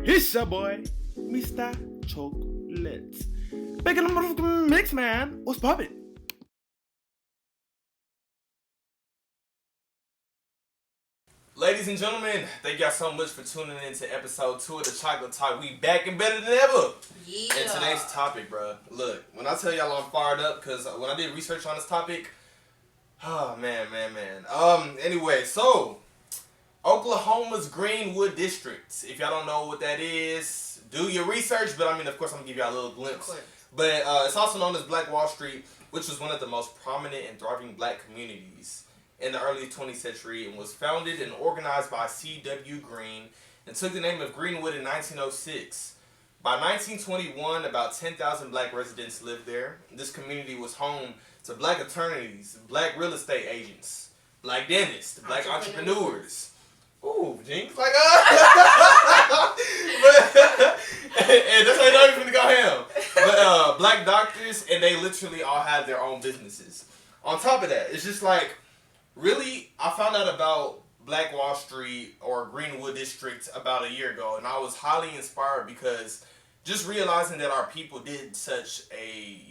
It's your boy, Mr. Chocolate. Back in the motherfucking mix, man. What's poppin'? Ladies and gentlemen, thank y'all so much for tuning in to episode 2 of the Chocolate Talk. We back and better than ever. Yeah. And today's topic, bro. Look, when I tell y'all I'm fired up, because when I did research on this topic, oh, man. Anyway, so, Oklahoma's GreenWood District. If y'all don't know what that is, do your research. But, of course, I'm going to give y'all a little glimpse. But it's also known as BlackWallStreet, which was one of the most prominent and thriving black communities in the early 20th century, and was founded and organized by C.W. Green and took the name of Greenwood in 1906. By 1921, about 10,000 black residents lived there. This community was home to black attorneys, black real estate agents, black dentists, black entrepreneurs. Ooh, jinx. Like, and that's how you know you're finna go ham. But black doctors, and they literally all had their own businesses. On top of that, it's just like, really, I found out about BlackWallStreet or GreenWood District about a year ago, and I was highly inspired because just realizing that our people did such a,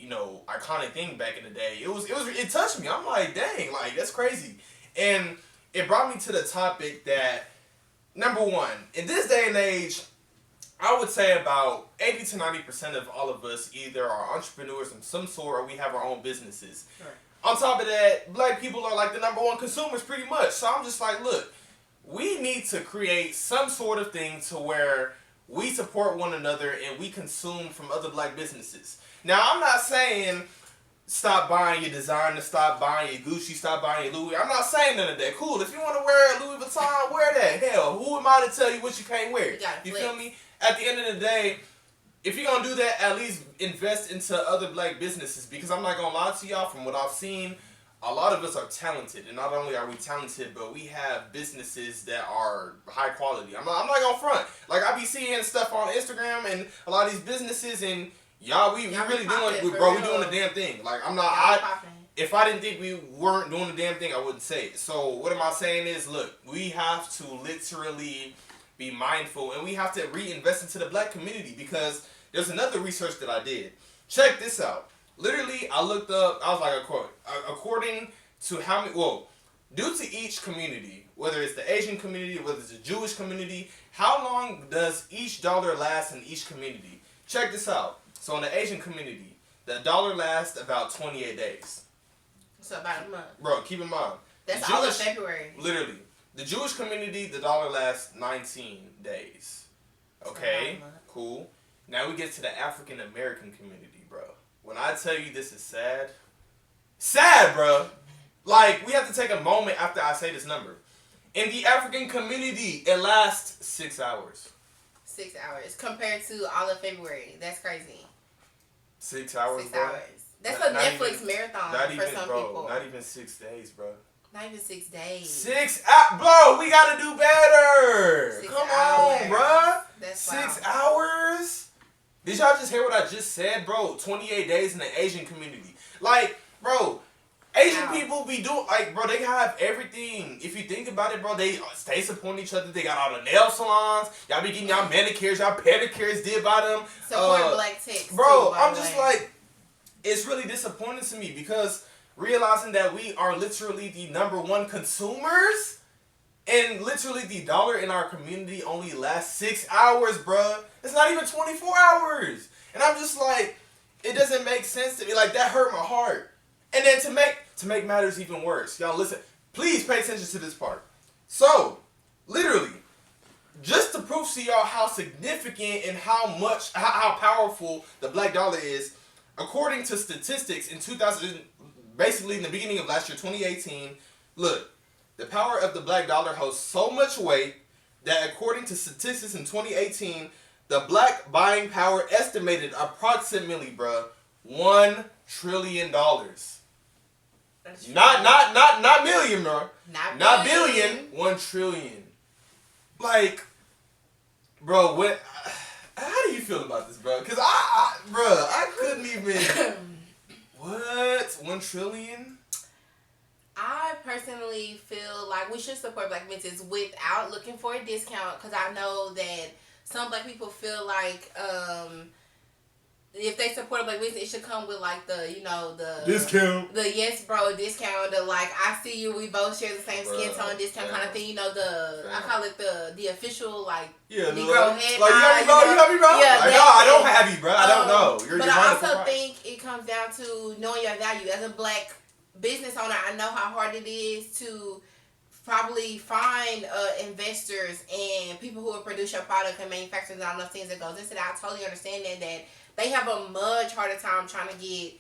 iconic thing back in the day, it touched me. I'm like, dang, like, that's crazy. And it brought me to the topic that, number one, in this day and age, I would say about 80 to 90% of all of us either are entrepreneurs of some sort or we have our own businesses. Right. On top of that, black people are like the number one consumers pretty much. So I'm just like, look, we need to create some sort of thing to where we support one another and we consume from other black businesses. Now, I'm not saying stop buying your designer, stop buying your Gucci, stop buying your Louis. I'm not saying none of that. Cool. If you want to wear a Louis Vuitton, wear that. Hell, who am I to tell you what you can't wear? You feel me? At the end of the day, if you're going to do that, at least invest into other black businesses. Because I'm not going to lie to y'all, from what I've seen, a lot of us are talented. And not only are we talented, but we have businesses that are high quality. I'm not going to front. Like, I be seeing stuff on Instagram and a lot of these businesses, and y'all, we really doing it. Bro, we doing the damn thing. Like, if I didn't think we weren't doing the damn thing, I wouldn't say it. So, what am I saying is, look, we have to literally be mindful, and we have to reinvest into the black community, because there's another research that I did. Check this out. Literally, I looked up, I was like, a quote, according to how many, due to each community, whether it's the Asian community, whether it's the Jewish community, how long does each dollar last in each community? Check this out. So in the Asian community, the dollar lasts about 28 days. So about a month. Bro, keep in mind. That's all of February. Literally. The Jewish community, the dollar lasts 19 days. Okay, cool. Now we get to the African American community, bro. When I tell you this is sad, bro. Like, we have to take a moment after I say this number. In the African community, it lasts 6 hours. 6 hours compared to all of February. That's crazy. 6 hours, 6 bro. Hours. That's a Netflix marathon for some people. Not even 6 days, bro. Not even 6 days. 6 hours, bro. We gotta do better. 6 Come hours. on, bro. That's 6 wild. hours. Did y'all just hear what I just said, bro? 28 days in the Asian community. Like, bro, Asian people be doing, like, bro, they have everything. If you think about it, bro, they stay supporting each other. They got all the nail salons. Y'all be getting y'all manicures, y'all pedicures did by them. Support black techs, bro, too, I'm just like, it's really disappointing to me, because realizing that we are literally the number one consumers, and literally the dollar in our community only lasts 6 hours, bruh. It's not even 24 hours. And I'm just like, it doesn't make sense to me. Like, that hurt my heart. And then to make matters even worse, y'all listen, please pay attention to this part. So, literally, just to prove to y'all how significant and how powerful the black dollar is, according to statistics in 2000, basically in the beginning of last year, 2018, look, the power of the black dollar holds so much weight that according to statistics in 2018, the black buying power estimated approximately, bruh, $1 trillion. Not million, bro. Not billion. 1 trillion. Like, bro, how do you feel about this, bro? Because I couldn't even. What? 1 trillion? I personally feel like we should support black businesses without looking for a discount, because I know that some black people feel like if they support a black business, it should come with like the discount, the yes bro discount, the like I see you, we both share the same skin tone discount kind of thing. I call it the official like Negro head. Like you have me, bro. Yeah, like, no, I don't have you, bro. I don't know. But I also think it comes down to knowing your value as a black business owner. I know how hard it is to probably find investors and people who will produce your product and manufacturers and all those things that goes into that. I totally understand that they have a much harder time trying to get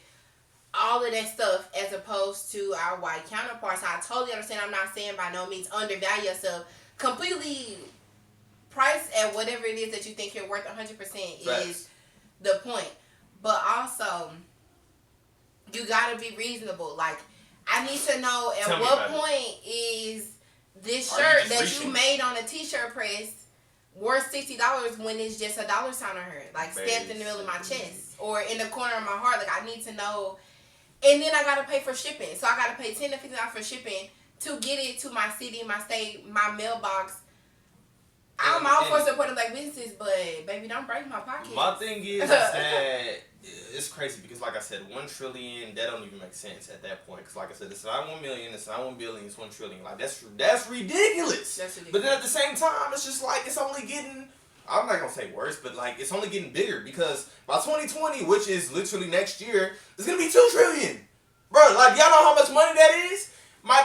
all of that stuff as opposed to our white counterparts. I totally understand. I'm not saying by no means undervalue yourself. Completely price at whatever it is that you think you're worth 100% is the point. But also, you gotta be reasonable. Like, I need to know at what point is this shirt that you made on a t-shirt press worth $60 when it's just a dollar sign on her, like stamped in the middle of my chest or in the corner of my heart. Like, I need to know, and then I gotta pay for shipping. So I gotta pay $10 to $15 for shipping to get it to my city, my state, my mailbox. I'm all for supporting black businesses, but baby, don't break my pocket. My thing is that it's crazy because, like I said, 1 trillion, that don't even make sense at that point. Because, like I said, it's not 1 million, it's not 1 billion, it's 1 trillion. Like, that's ridiculous. That's ridiculous. But then at the same time, it's just like, it's only getting, I'm not going to say worse, but like, it's only getting bigger because by 2020, which is literally next year, it's going to be 2 trillion. Bro, like, y'all know how much money that is? My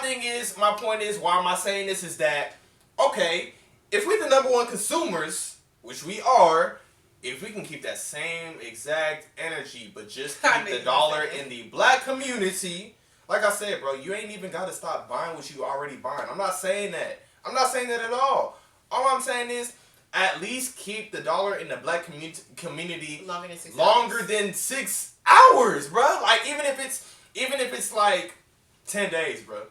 point is, why am I saying this is that, okay, if we're the number 1 consumers, which we are, if we can keep that same exact energy, but just keep the dollar in the black community, like I said, bro, you ain't even got to stop buying what you already buying. I'm not saying that. I'm not saying that at all. All I'm saying is, at least keep the dollar in the black community longer than 6 hours, bro. Like, even if it's like 10 days, bro.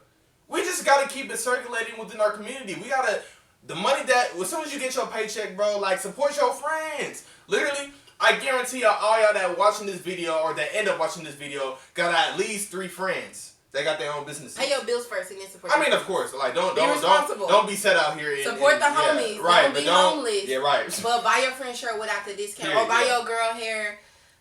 We just got to keep it circulating within our community. We got to, the money that, as soon as you get your paycheck, bro, like, support your friends. Literally, I guarantee all y'all that watching this video or that end up watching this video got at least 3 friends. They got their own businesses. Pay your bills first and then support. I mean, of course, like don't be set out here. Support the homies. Yeah, right, don't be homeless. Yeah, right. But buy your friend shirt without the discount, or buy your girl hair.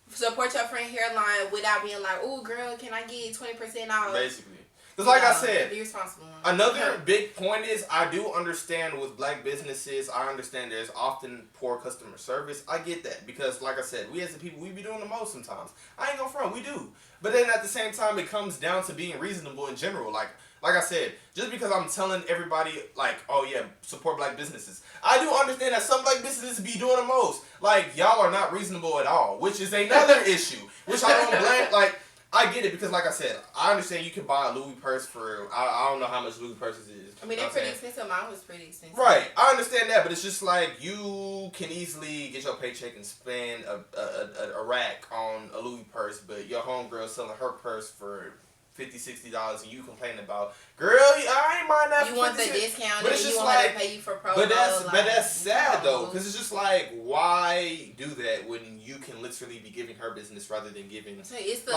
Support your friend hairline without being like, "Ooh, girl, can I get 20% off?" Basically. Because like I said, be responsible. Another big point is I do understand with black businesses, I understand there's often poor customer service. I get that because like I said, we as the people, we be doing the most sometimes. I ain't gonna front, we do. But then at the same time, it comes down to being reasonable in general. Like I said, just because I'm telling everybody like, oh yeah, support black businesses. I do understand that some black businesses be doing the most. Like, y'all are not reasonable at all, which is another issue, which I don't blame. Like, I get it because, like I said, I understand you can buy a Louis purse for, I don't know how much Louis purses is. I mean, they're pretty expensive. Mine was pretty expensive. Right. I understand that, but it's just like you can easily get your paycheck and spend a rack on a Louis purse, but your homegirl selling her purse for $50, $60 and you complain about, girl, I ain't mind that. You want the discount, but and it's you just want like, her to pay you for promo. But that's sad though, because it's just like, why do that when you can literally be giving her business rather than giving? So it's the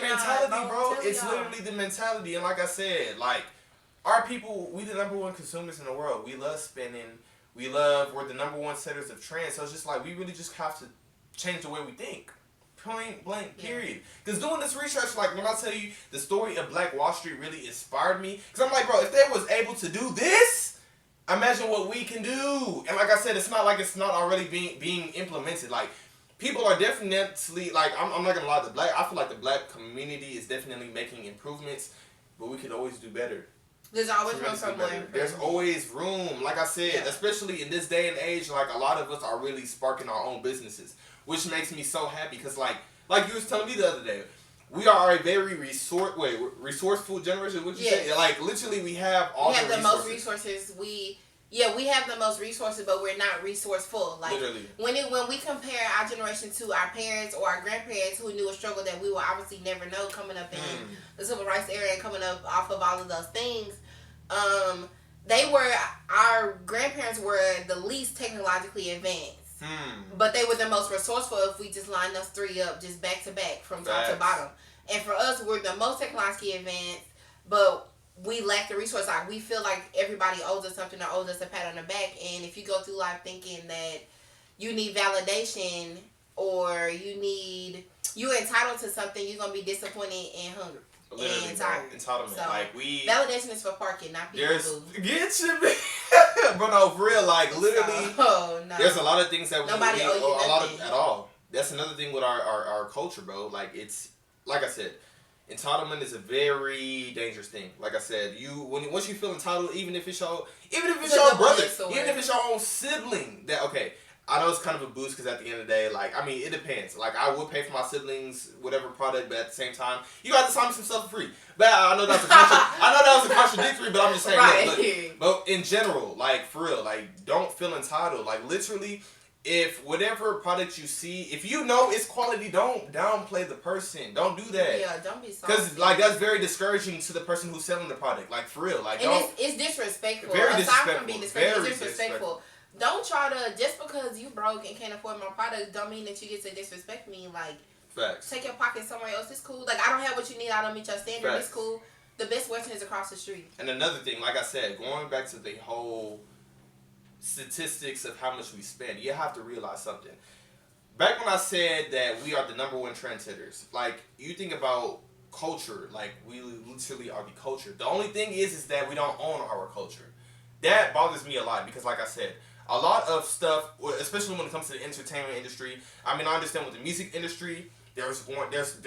mentality, bro. It's literally the mentality, and like I said, like our people, we the number 1 consumers in the world. We love spending. We're the number 1 setters of trends. So it's just like we really just have to change the way we think. Point blank, period. Because doing this research, like when I tell you the story of Black Wall Street really inspired me. Because I'm like, bro, if they was able to do this, imagine what we can do. And like I said, it's not like it's not already being implemented. Like, people are definitely, like, I'm not going to lie, I feel like the black community is definitely making improvements, but we could always do better. There's always room for more. There's always room. Like I said, especially in this day and age, like a lot of us are really sparking our own businesses. Which makes me so happy because, like you was telling me the other day, we are a very resourceful generation. What you say? Like, literally, we have all the resources. We have the most resources. We have the most resources, but we're not resourceful. Like, literally. When we compare our generation to our parents or our grandparents who knew a struggle that we will obviously never know coming up in the civil rights era and coming up off of all of those things, our grandparents were the least technologically advanced. But they were the most resourceful if we just lined those 3 up just back to back from top to bottom. And for us, we're the most technologically advanced, but we lack the resource. Like, we feel like everybody owes us something or owes us a pat on the back. And if you go through life thinking that you need validation or you're entitled to something, you're going to be disappointed and hungry. Literally, and tired. Entitlement. So, like, validation is for parking, not people. Get you, but no, for real, like, literally, no. There's a lot of things that Nobody we owe you a lot of nothing. at all. That's another thing with our culture, bro. Like, it's, like I said, entitlement is a very dangerous thing. Like I said, once you feel entitled, even if it's your brother, even if it's your own sibling, that okay. I know it's kind of a boost because at the end of the day, like, I mean, it depends. Like, I would pay for my siblings whatever product, but at the same time, you got to sign me some stuff for free. But I know that was a contradictory, but I'm just saying. Right. But in general, like, for real, like, don't feel entitled. Like, literally, if whatever product you see, if you know it's quality, don't downplay the person. Don't do that. Yeah, don't be salty. Because, like, that's very discouraging to the person who's selling the product. Like, for real. Like, and it's disrespectful. Very Aside disrespectful. from being disrespectful, Very it's disrespectful. Don't try to, just because you broke and can't afford my product, don't mean that you get to disrespect me. Like, facts. Take your pocket somewhere else. It's cool. Like, I don't have what you need. I don't meet your standard. Facts. It's cool. The best Western is across the street. And another thing, like I said, going back to the whole statistics of how much we spend, you have to realize something. Back when I said that we are the number one trendsetters, like, you think about culture, like, we literally are the culture. The only thing is that we don't own our culture. That bothers me a lot because, like I said, a lot of stuff, especially when it comes to the entertainment industry. I mean, I understand with the music industry, there's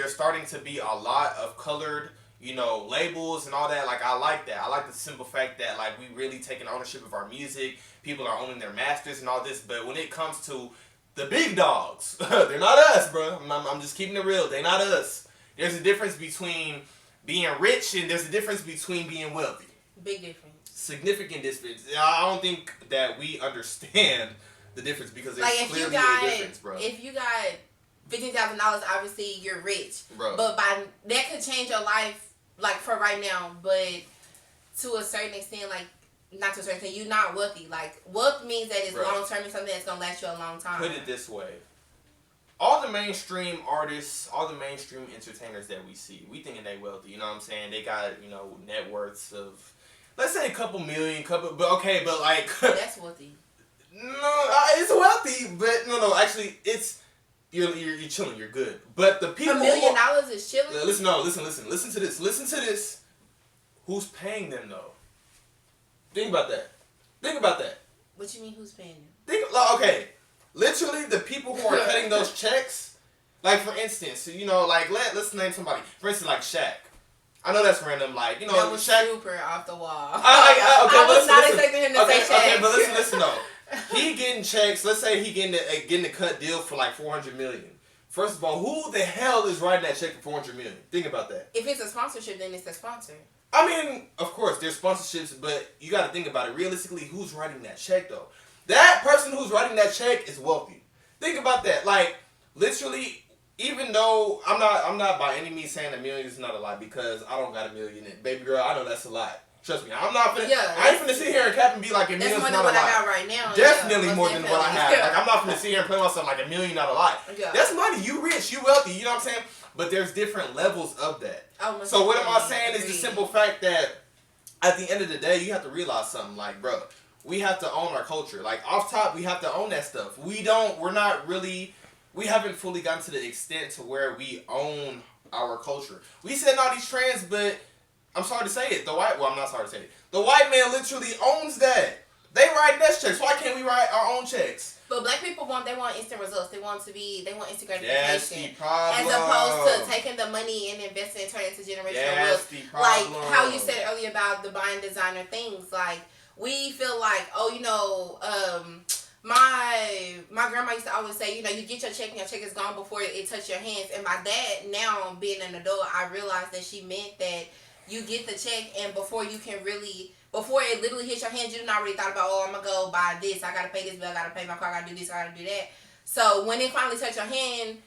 starting to be a lot of colored, labels and all that. Like, I like that. I like the simple fact that, like, we really taking ownership of our music. People are owning their masters and all this. But when it comes to the big dogs, they're not us, bro. I'm just keeping it real. They're not us. There's a difference between being rich and there's a difference between being wealthy. Big difference. Significant difference. I don't think that we understand the difference because there's like clearly a difference, bro. If you got $15,000, obviously you're rich, bro. But that could change your life, like, for right now. But to a certain extent, like, not to a certain extent, you're not wealthy. Like, wealth means that it's long term and something that's gonna last you a long time. Put it this way. All the mainstream artists, all the mainstream entertainers that we see, we thinking they wealthy. You know what I'm saying? They got, net worths of, let's say a couple million, but like... That's wealthy. No, it's wealthy, but no, actually, it's... You're chilling, you're good. But the people... $1 million is chilling? Listen to this. Who's paying them, though? Think about that. What you mean, who's paying them? Okay. Literally, the people who are cutting those checks, like, for instance, like, let's name somebody. For instance, like Shaq. I know that's random, like, that was Shaq. super off the wall. I was not expecting him to say Shaq. Okay, but listen, though. He getting checks, let's say he getting a cut deal for, like, $400 million. First of all, who the hell is writing that check for $400 million? Think about that. If it's a sponsorship, then it's the sponsor. I mean, of course, there's sponsorships, but you got to think about it. Realistically, who's writing that check, though? That person who's writing that check is wealthy. Think about that. Like, literally, even though I'm not by any means saying $1 million is not a lot because I don't got $1 million. Baby girl, I know that's a lot. Trust me, I ain't finna sit here and cap and be like $1 million is not a lot. That's more than what I got right now. Definitely more than what I have. Like, I'm not finna sit here and play myself like $1 million not a lot. Yeah. That's money. You rich, you wealthy. You know what I'm saying? But there's different levels of that. So what am I saying is the simple fact that at the end of the day, you have to realize something. Like, bro, we have to own our culture. Like, off top, we have to own that stuff. We haven't fully gotten to the extent to where we own our culture. We said all these trends, but I'm sorry to say it. I'm not sorry to say it. The white man literally owns that. They write desk checks. Why can't we write our own checks? But black people want instant results. They want instant gratification. That's the problem. As opposed to taking the money and investing and turning it into generational wealth. The problem. Like how you said earlier about the buying designer things. Like, we feel like, my grandma used to always say, you get your check and your check is gone before it touches your hands. And my dad, now being an adult, I realized that she meant that you get the check and before it literally hits your hands, you didn't already thought about, I'm going to go buy this. I got to pay this bill. I got to pay my car. I got to do this. I got to do that. So when it finally touches your hand,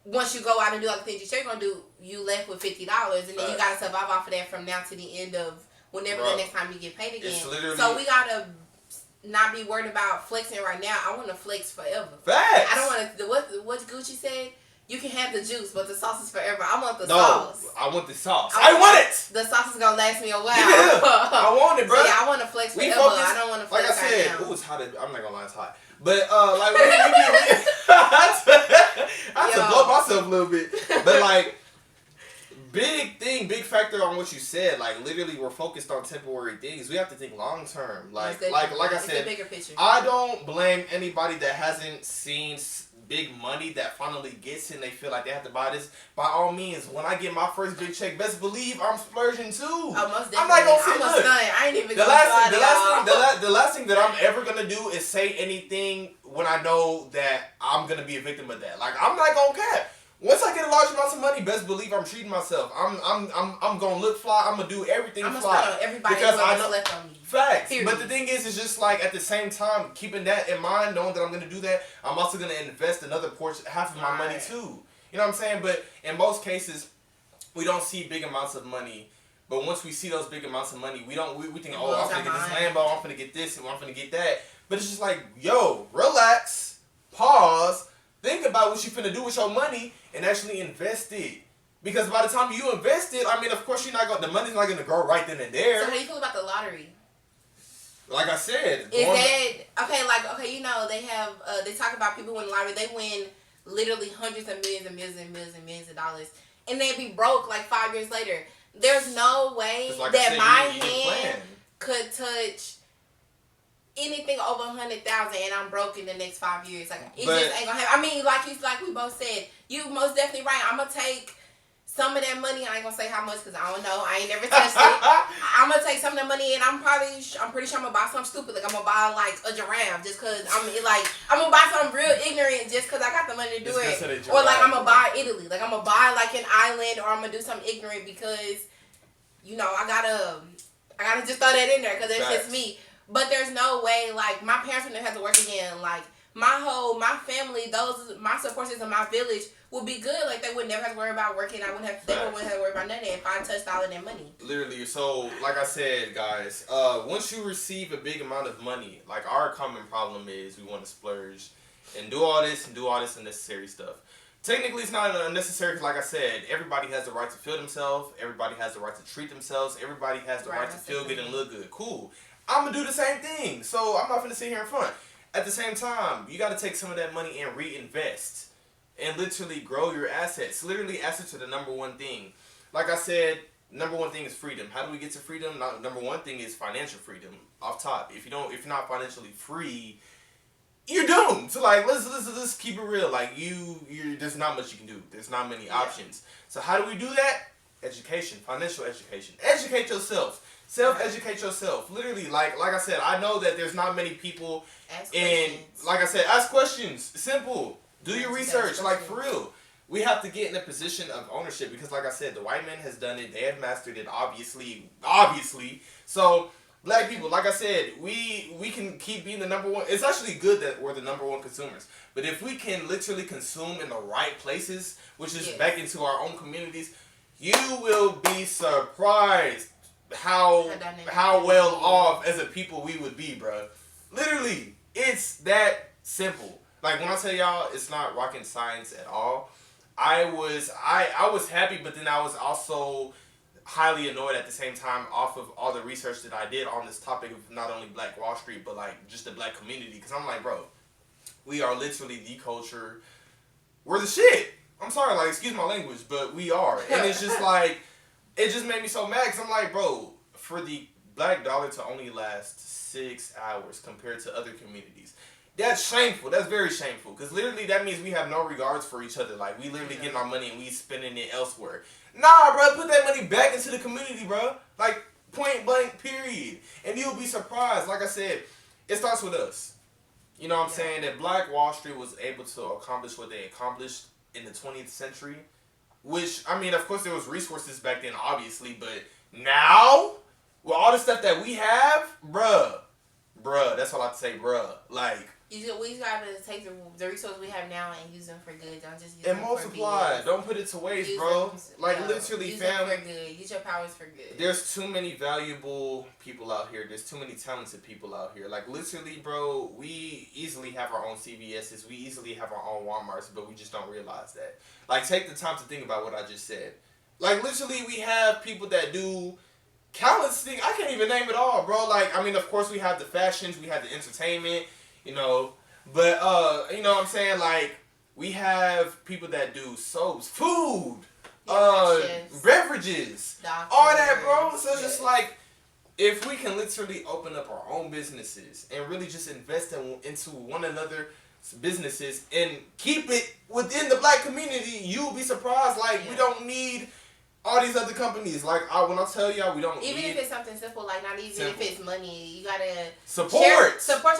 once you go out and do all the things you say you're going to do, you left with $50. And then you got to survive off of that from now to the end of whenever the next time you get paid again. So we got to not be worried about flexing right now. I want to flex forever. Facts. I don't want to, what Gucci said, You can have the juice, but the sauce is forever. I want the No, sauce. I want the sauce. I want it. The sauce is gonna last me a while. Yeah, I want it, bro. So yeah, I want to flex forever. I don't want to flex like I said, right now. ooh, it's hot. I'm not gonna lie, it's hot. But like, I have to blow myself a little bit. But like, big factor on what you said. Like, literally, we're focused on temporary things. We have to think long term. Like I said, bigger picture. I don't blame anybody that hasn't seen big money that finally gets it and they feel like they have to buy this. By all means, when I get my first big check, best believe I'm splurging too. Oh, most definitely. I'm not gonna say look. I ain't even The last thing that I'm ever gonna do is say anything when I know that I'm gonna be a victim of that. Like, I'm not gonna cap. Once I get a large amount of money, best believe I'm treating myself. I'm gonna look fly. I'm gonna do everything I'm fly. gonna everybody because I know left on me. facts. Period. But the thing is, it's just like at the same time, keeping that in mind, knowing that I'm gonna do that, I'm also gonna invest another portion, half of my money too. You know what I'm saying? But in most cases, we don't see big amounts of money. But once we see those big amounts of money, we think, oh, I'm gonna get this Lambo, I'm gonna get this, and I'm gonna get that. But it's just like, yo, relax, pause, think about what you finna do with your money, and actually invest it. Because by the time you invest it, I mean, of course, the money's not gonna grow right then and there. So how do you feel about the lottery? Like I said, is that okay? You know, they have they talk about people win the lottery. They win literally hundreds of millions and millions and millions and millions of dollars, and they be broke like 5 years later. There's no way that my hand could touch anything over 100,000 and I'm broke in the next 5 years. Like, it just ain't gonna happen. I mean, like we both said, you most definitely right. I'm gonna take some of that money. I ain't gonna say how much because I don't know. I ain't never touched it. I'm gonna take some of that money and I'm pretty sure I'm gonna buy something stupid. Like, I'm gonna buy like a giraffe just cause I'm gonna buy something real ignorant just cause I got the money to do it. Or like I'm gonna buy Italy. Like, I'm gonna buy like an island, or I'm gonna do something ignorant because, you know, I gotta just throw that in there because it's just me. But there's no way, like, my parents would never have to work again. Like, my family, my support system, my village would be good. Like, they would never have to worry about working. They wouldn't have to worry about nothing if I touched all of that money. Literally. So, like I said, guys, once you receive a big amount of money, like, our common problem is we want to splurge and do all this unnecessary stuff. Technically, it's not unnecessary because, like I said, everybody has the right to feel themselves. Everybody has the right to treat themselves. Everybody has the right to feel good and look good. Cool. I'm going to do the same thing. So I'm not going to sit here in front. At the same time, you got to take some of that money and reinvest and literally grow your assets. Literally, assets are the number one thing. Like I said, number one thing is freedom. How do we get to freedom? Number one thing is financial freedom. Off top. If you're not financially free, you're doomed. So, like, let's keep it real. Like, there's not much you can do. There's not many options. So how do we do that? Education. Financial education. Educate yourself. Self-educate yourself. Literally, like I said, I know that there's not many people like I said, ask questions. Simple. Do your research. Like, for real. We have to get in a position of ownership because, like I said, the white man has done it. They have mastered it, obviously. So, black people, like I said, we can keep being the number one. It's actually good that we're the number one consumers. But if we can literally consume in the right places, which is back into our own communities, you will be surprised how well off as a people we would be, bro. Literally, it's that simple. Like, when I tell y'all, it's not rocket science at all. I was happy, but then I was also highly annoyed at the same time off of all the research that I did on this topic of not only Black Wall Street, but like just the black community. Because I'm like, bro, we are literally the culture. We're the shit. I'm sorry, like, excuse my language, but we are. And it's just like, it just made me so mad because I'm like, bro, for the black dollar to only last 6 hours compared to other communities, that's shameful. That's very shameful because literally that means we have no regards for each other. Like, we literally getting our money and we spending it elsewhere. Nah, bro, put that money back into the community, bro. Like, point blank, period. And you'll be surprised. Like I said, it starts with us. You know what I'm saying? That Black Wall Street was able to accomplish what they accomplished in the 20th century. Which, I mean, of course there was resources back then, obviously, but now, with all the stuff that we have, bruh, that's all I have to say, bruh. Like, We gotta take the resources we have now and use them for good. Don't just use And them multiply. for Don't put it to waste, use bro. them, Like literally, use fam. them for good. Use your powers for good. There's too many valuable people out here. There's too many talented people out here. Like literally, bro, we easily have our own CVS's. We easily have our own Walmarts, but we just don't realize that. Like, take the time to think about what I just said. Like literally, we have people that do countless things. I can't even name it all, bro. Like, I mean, of course, we have the fashions, we have the entertainment, you know. But you know what I'm saying? Like, we have people that do soaps, food, beverages, doctors, all that, bro. So it's yes. just like, if we can literally open up our own businesses and really just invest into one another's businesses and keep it within the black community, you'll be surprised. Like, we don't need all these other companies. Like, when I tell y'all, we don't even need... if it's something simple, like not even if it's money, you gotta support your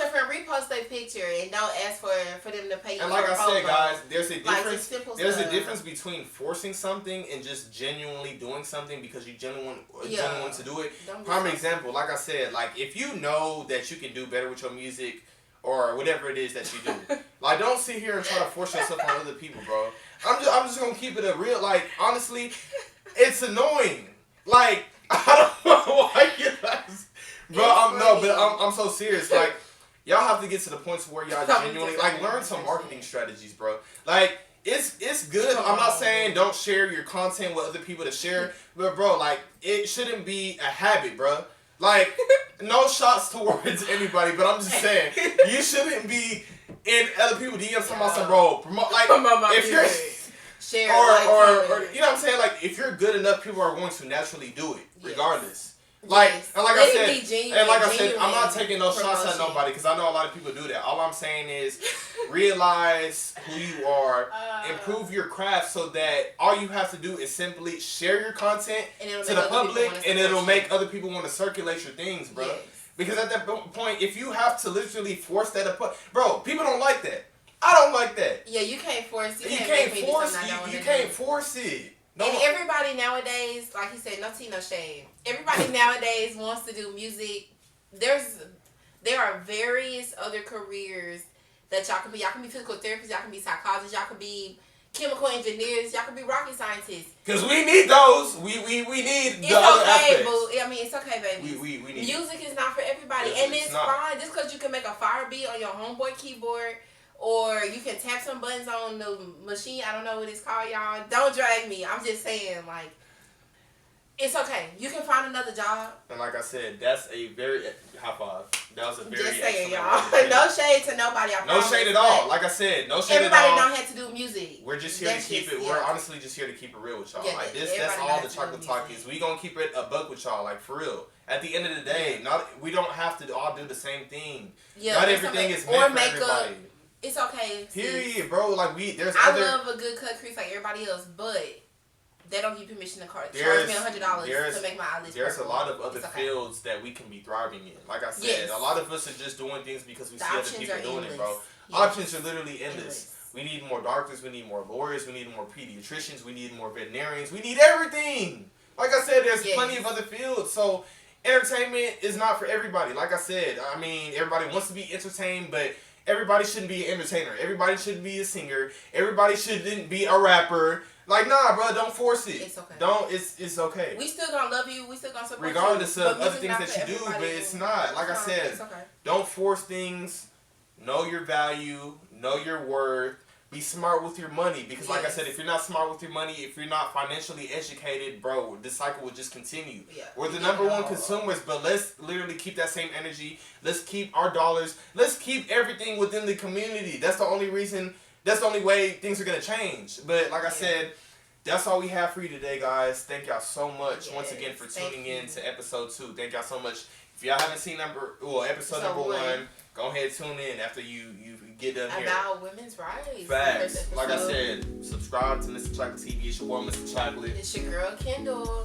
friend, repost their picture, and don't ask for them to pay you. And like for I said, promo. guys, there's a difference. There's a difference between forcing something and just genuinely doing something because you genuinely want to do it. Prime example, like I said, like if you know that you can do better with your music or whatever it is that you do, like don't sit here and try to force yourself on other people, bro. I'm just gonna keep it a real. Like honestly, it's annoying. Like I don't know why you guys, bro. I'm so serious. Like y'all have to get to the point where y'all genuinely like learn some marketing strategies, bro. Like it's good. I'm not saying don't share your content with other people to share, but bro, like it shouldn't be a habit, bro. Like no shots towards anybody, but I'm just saying you shouldn't be in other people's DMs talking about some bro. Promote like if you're share or you know what I'm saying, like if you're good enough, people are going to naturally do it regardless. Like and like I said, I'm not taking no shots at nobody because I know a lot of people do that. All I'm saying is realize who you are, improve your craft so that all you have to do is simply share your content to the public and it'll make other people want to circulate your things, bro. Yes. Because at that point, if you have to literally force that upon, bro, people don't like that. I don't like that. Yeah, you can't force it. You can't force it. No. And everybody nowadays, like he said, no tea, no shade. Everybody nowadays wants to do music. There are various other careers that y'all can be. Y'all can be physical therapists. Y'all can be psychologists. Y'all can be chemical engineers. Y'all can be rocket scientists. Because we need those. We need the other aspects. Boo. I mean, it's okay, baby. We need music is not for everybody, and it's fine. Just because you can make a fire beat on your homeboy keyboard. Or you can tap some buttons on the machine. I don't know what it's called, y'all. Don't drag me. I'm just saying, like, it's okay. You can find another job. And like I said, that's a very high five. That was a very just saying, y'all. No shade to nobody. No shade at all. Like I said, no shade at all. Everybody don't have to do music. We're just here to keep it. We're honestly just here to keep it real with y'all. Yeah, like this. That's all the chocolate talk is. We gonna keep it a buck with y'all. Like for real. At the end of the day, we don't have to all do the same thing. Yeah, not everything is meant for everybody. It's okay. Period, bro. Like I love a good cut crease like everybody else, but they don't give you permission to charge me $100 to make my eyelids. There's a lot of other fields that we can be thriving in. Like I said, a lot of us are just doing things because we see other people doing it, bro. Yes. Options are literally endless. We need more doctors. We need more lawyers. We need more pediatricians. We need more veterinarians. We need everything. Like I said, there's plenty of other fields. So entertainment is not for everybody. Like I said, I mean, everybody wants to be entertained, but everybody shouldn't be an entertainer. Everybody shouldn't be a singer. Everybody shouldn't be a rapper. Like, nah, bro, don't force it. It's okay. It's okay. We still gonna love you. We still gonna support regardless you. Regardless of other things that you do, but it's not. Like I said, don't force things. Know your value. Know your worth. Be smart with your money. Because like I said, if you're not smart with your money, if you're not financially educated, bro, this cycle will just continue. Yeah. We're the number one consumers, but let's literally keep that same energy. Let's keep our dollars. Let's keep everything within the community. That's the only reason. That's the only way things are going to change. But like I said, that's all we have for you today, guys. Thank y'all so much once again for tuning in to episode 2. Thank y'all so much. If y'all haven't seen episode number 1, go ahead, tune in after you get done here. About women's rights. Facts. Like I said, subscribe to Mr. Chocolate TV. It's your boy, Mr. Chocolate. It's your girl, Kendall.